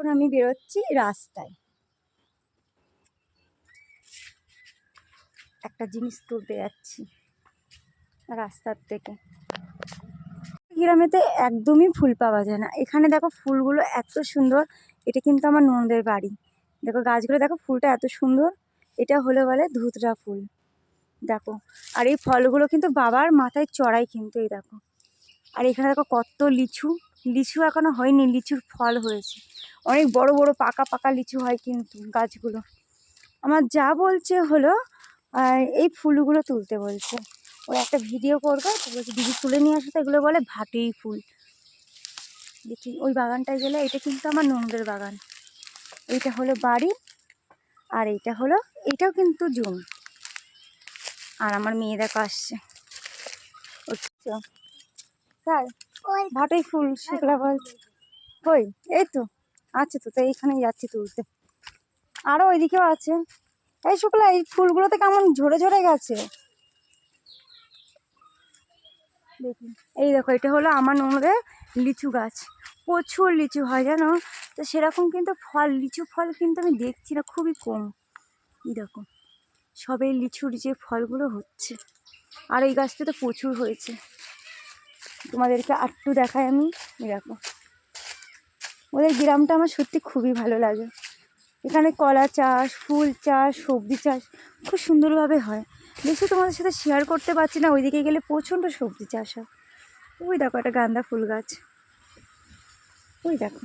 এখন আমি বেরোচ্ছি রাস্তায়, একটা জিনিস তুলতে যাচ্ছি রাস্তার থেকে। গ্রামেতে একদমই ফুল পাওয়া যায় না, এখানে দেখো ফুলগুলো এত সুন্দর। এটা কিন্তু আমার ননদের বাড়ি, দেখো গাছগুলো দেখো, ফুলটা এত সুন্দর। এটা হলো বলে ধুতরা ফুল, দেখো। আর এই ফলগুলো কিন্তু বাবার মাথায় চড়াই কিন্তু, এই দেখো। আর এখানে দেখো কত লিচু, লিচু এখনো হয়নি, লিচুর ফল হয়েছে। অনেক বড় বড় পাকা পাকা লিচু হয় কিন্তু গাছগুলো। আমার যা বলছে হলো এই ফুলগুলো তুলতে বলছে, ওই একটা ভিডিও করবে তো বলছে দিদি তুলে নিয়ে আসো, তো এগুলো বলে ভাটি ফুল। দেখি ওই বাগানটায় গেলে, এটা কিন্তু আমার ননদের বাগান। এইটা হলো বাড়ি, আর এইটা হলো, এইটাও কিন্তু জুম। আর আমার মেয়ে দেখো আসছে, তাই ভাটি ফুল শুক্লা বলছে। কই এই তো আছে, তো তাই এইখানেই যাচ্ছি তুলতে। আরও ওইদিকেও আছে। এই শুক্লা, এই ফুলগুলোতে কেমন ঝরে ঝরে গেছে দেখি। এই দেখো, এটা হলো আমার ননদের লিচু গাছ, প্রচুর লিচু হয় জানো। তো সেরকম কিন্তু ফল, লিচু ফল কিন্তু আমি দেখছি না, খুবই কম। এই দেখো সবে লিচুর যে ফলগুলো হচ্ছে, আর এই গাছটা তো প্রচুর হয়েছে। তোমাদেরকে আরটু দেখাই আমি। এই দেখো, ওদের গ্রামটা আমার সত্যি খুবই ভালো লাগে। এখানে কলা চাষ, ফুল চাষ, সবজি চাষ খুব সুন্দরভাবে হয়। বেশি তোমাদের সাথে শেয়ার করতে পারছি না, ওইদিকে গেলে প্রচণ্ড সবজি চাষ হয়। ওই দেখো একটা গাঁদা ফুল গাছ, ওই দেখো।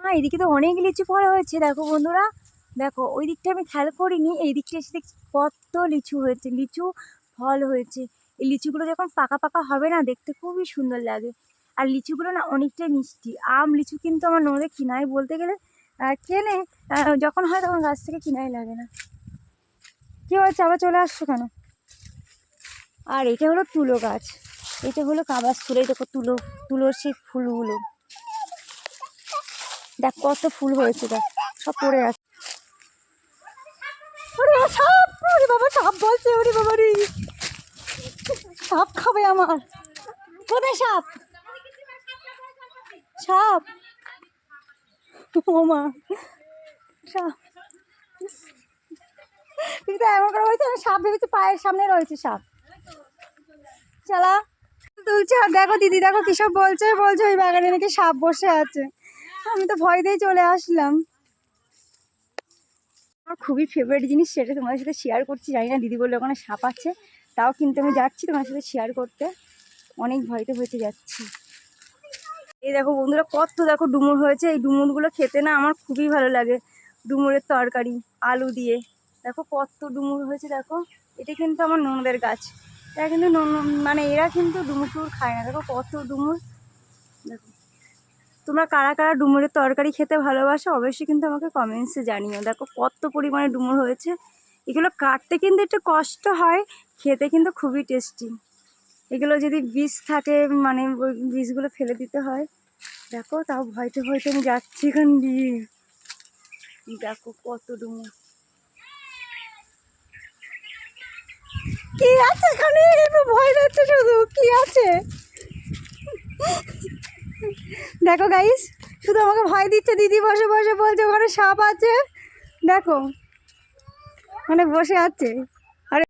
হ্যাঁ, এইদিকে তো অনেক লিচু ফল হয়েছে দেখো বন্ধুরা। দেখো ওই দিকটা আমি খেয়াল করিনি, এই দিকটা এসে দেখছি কত লিচু হয়েছে, লিচু ফল হয়েছে। এই লিচুগুলো যখন পাকা পাকা হবে না, দেখতে খুবই সুন্দর লাগে। আর লিচুগুলো না অনেকটাই মিষ্টি। আম লিচু কিন্তু আমার ননদে কিনাই বলতে গেলে কেনে, যখন হয় তখন গাছ থেকে কিনাই লাগে না। কী হয়েছে, আবার চলে আসছো কেন? আর এটা হলো তুলো গাছ, এটা হলো কাবাস ফুল। এই দেখো তুলো, তুলোর সেই ফুলগুলো দেখ কত ফুল হয়েছে, দেখ সব পড়ে আছে। ওরে বাবা সাপ, ওরে বাবা সাপ বলছে, ওরে বাবা রে সাপ খাবে আমার। কোথায় সাপ? সাপ, ও মা সাপ। কিন্তু এমন করে হয়েছে, আমি সাপ ভেবেছি পায়ের সামনে রয়েছে সাপ। চালা তুলছে, আর দেখো দিদি দেখো কিসব বলছে, বলছে ওই বাগানে নাকি সাপ বসে আছে। আমি তো ভয় দিয়ে চলে আসলাম। আমার খুবই ফেভারিট জিনিস, সেটা তোমাদের সাথে শেয়ার করছি। জানি না দিদি বললে ওখানে সাপ আছে, তাও কিন্তু আমি যাচ্ছি তোমার সাথে শেয়ার করতে। অনেক ভয়তে হয়েছে যাচ্ছি। এই দেখো বন্ধুরা কত দেখো ডুমুর হয়েছে, এই ডুমুরগুলো খেতে না আমার খুবই ভালো লাগে। ডুমুরের তরকারি আলু দিয়ে, দেখো কত ডুমুর হয়েছে দেখো। এটা কিন্তু আমার ননদের গাছ, এরা কিন্তু মানে এরা কিন্তু ডুমুর টুমুর খায় না। দেখো কত ডুমুর, দেখো। তোমরা কারা কারা ডুমুরের তরকারি খেতে ভালোবাসো অবশ্যই কিন্তু আমাকে কমেন্টসে জানিও। দেখো কত পরিমাণে ডুমুর হয়েছে। এগুলো কাটতে কিন্তু একটু কষ্ট হয়, খেতে কিন্তু খুবই টেস্টি। এগুলো যদি বীজ থাকে, মানে ওই বীজগুলো ফেলে দিতে হয়। দেখো তাও ভয়তে ভয়তে আমি যাচ্ছি এখান দিয়ে। দেখো কত ডুমুর, কি আছে এখানে, ভয় লাগছে শুধু, কি আছে দেখো গাইস, শুধু আমাকে ভয় দিচ্ছে। দিদি বসে বসে বলছে ওখানে সাপ আছে, দেখো মানে বসে আছে।